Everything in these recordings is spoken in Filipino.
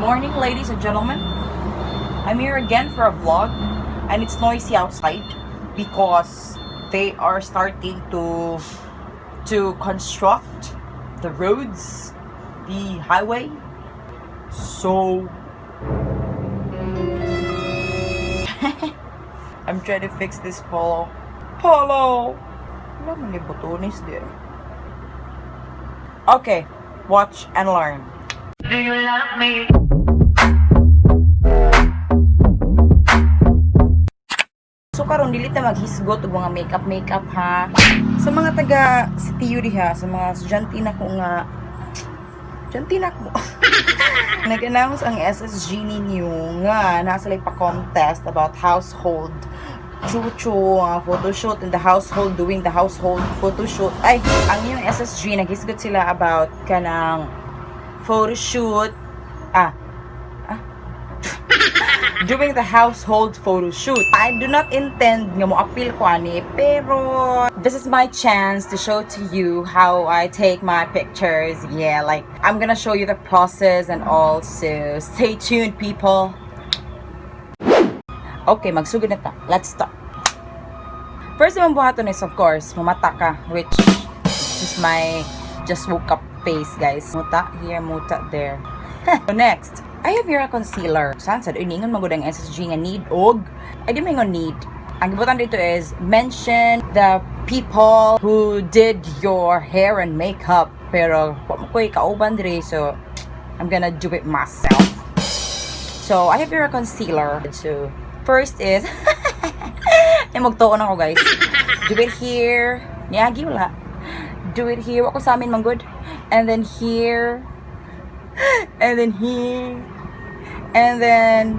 morning, ladies and gentlemen. I'm here again for a vlog, and it's noisy outside because they are starting to construct the roads, the highway. So I'm trying to fix this polo. Wala man yung botones there. Okay, watch and learn. Do you love me? So karon dili ta maghisgot og mga makeup ha. Sa mga taga CTU diha, sa mga estudyante na ko nga nag-announce ang SSG ninyo nga nasa pa contest about household photoshoot in the household, doing the household photoshoot. Ay, ang yung SSG naghisgot sila about kanang photoshoot doing the household photo shoot. I do not intend nga mo appeal ko ani, pero this is my chance to show to you how I take my pictures. Yeah, like I'm gonna show you the process and all, so stay tuned, people. Okay, magsugod na ta. Let's start. First naman buhaton is, of course, mamata ka, which this is my just woke up face, guys. Muta here, muta there. So next, I have here a concealer. Saan sad uningon magud ang SSG nga need og I di may need. Ang gibutan dito is mention the people who did your hair and makeup, pero wa mo koy kauban diri, so I'm gonna do it myself. So I have here a concealer. So first is magtuon ako, guys. Do it here. Niyagi wala. Do it here. Ako sa amin man good. And then here. And then here. And then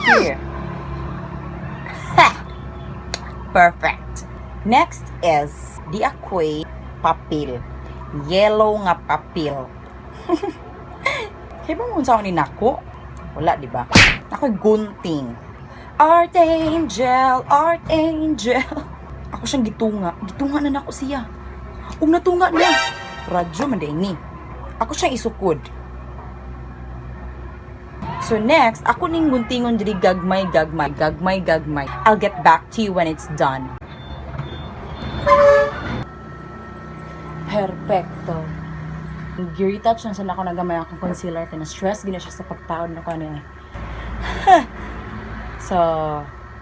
here. Ha! Perfect. Next is the Aquay papel. Yellow nga papel. Kaya ba mo sa ni nako? Wala, di ba? Ako'y gunting. Art angel, art angel. Ako siyang gitunga. Gitunga na nako siya. Natunga na. Radyo man din ni. Ako siyang isukod. So next, ako ning guntingon diri gagmay. I'll get back to you when it's done. Perfecto. Gi-retouch na sana ako nagamay akong concealer, kaya na-stress gina siya sa pagtaod na ko niya. So,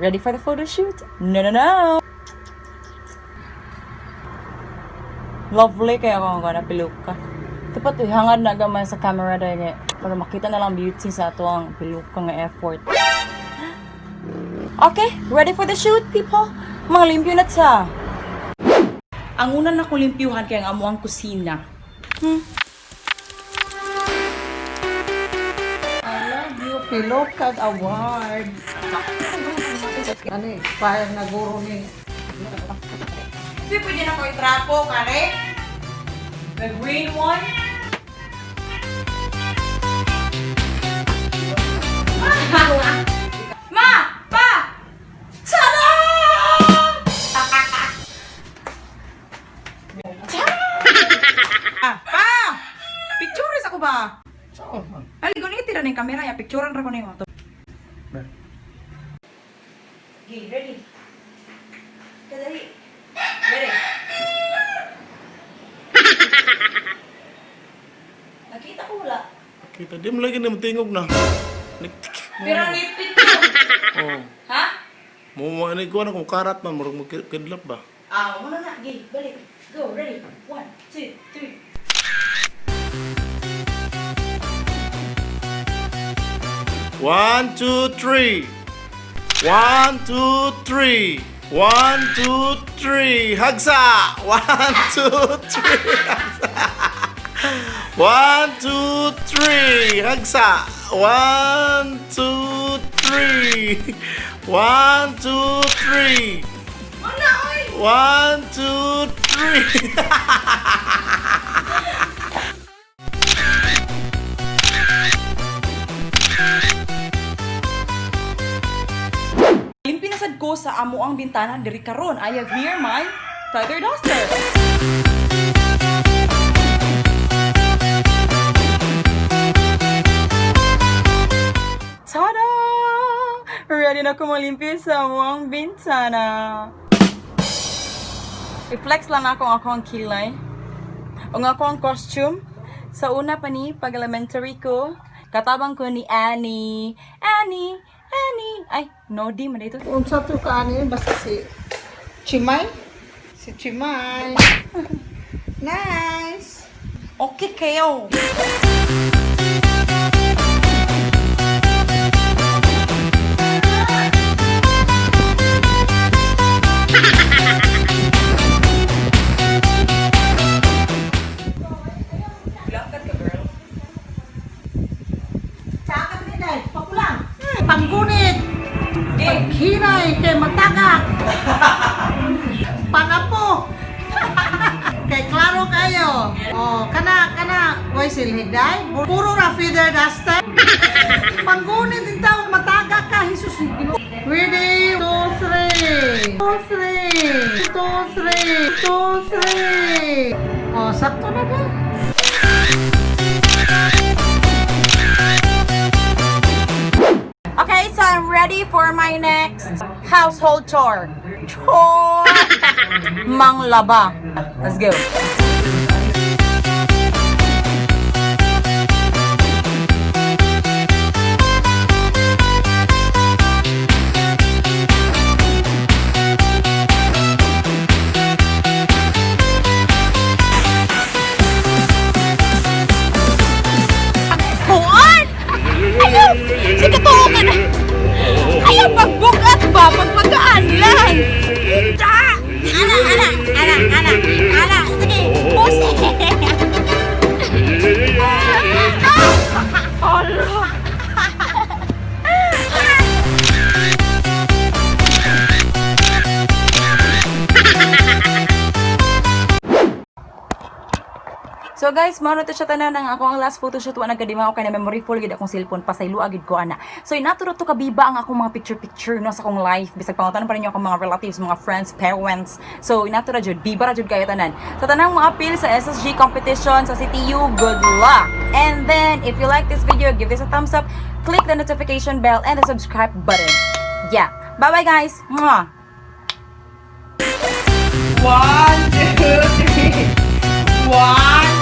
ready for the photo shoot? No. Lovely kaya ako nga napiluka. Dapat hangad na gamay sa camera dahil para makita na lang beauty sa ato ang piluka nga effort. Okay, ready for the shoot, people? Mga limpyo na sa. Ang una na ko limpyuhan kaya ang amo ang kusina. I love you, Pilokag Award. Ano eh, parang naguro ni. Kasi pwede na ko itrapo, kare? The green one? Ma! Pa! Tada! Pa! Pictures ako ba? Aligo ni tira ng kamera ya, picturean ra ko nimo. Okay, ready. Kadali. Ready. Nakita ko wala. Kita dia lagi na matingog na. Pero nipit ko. Oh. Ha? Mo ani ko na kung karat man murag magkidlap ba. Muna na. Okay, balik. Go, ready. 1, 2, 3. One, two, three. 1, 2, 3. 1, 2, 3. Hagsa. 1, 2, 3. Hagsa. 1, 2, 3. Hagsa. 1, 2, 3. 1, 2, 3. 1, 2, 3. Limpinasad ko sa amo ang bintana diri karon. I have here my feather duster. na ako malimpyo sa among bintana. I-flex lang ako ang akong kilay. Ang akong costume. Sa una pa ni, pag elementary ko, katabang ko ni Annie. Annie! Ay, no, di man dito. Unsa to ka ani basta si Chimay? Si Chimay. Nice. Okay kayo. Sakat ni dai, pakulang. Panggunit. Paghiray kay matagak. Panapo. Kay klaro kayo. Oh, kana way silhig dai. Puro ra feather duster. Panggunit din tawag matagak ka, Jesus. Ready? 2, 3. 2, 3. 2, 3. 2, 3. Oh, sakto na ba? Okay, so I'm ready for my next household chore. Chore! Manglaba. Let's go. Kuan! Ayaw! Sige to ka na! Ayaw pagbugat ba? Pagpagaan lang! Ana! Sige! Puse! Allah! So guys, mao na to siya tanan ang ako ang last photoshoot wa nagkadima ako kay na memory full gid akong cellphone pasaylo agid ko ana. So inaturo to kabiba ang akong mga picture no sa akong life bisag pangutan pa ninyo akong mga relatives, mga friends, parents. So inaturo jud biba ra jud kayo tanan. Sa tanang mga appeal sa SSG competition sa CTU, good luck. And then if you like this video, give this a thumbs up, click the notification bell and the subscribe button. Yeah. Bye-bye guys. Mwah. 1 2 3 1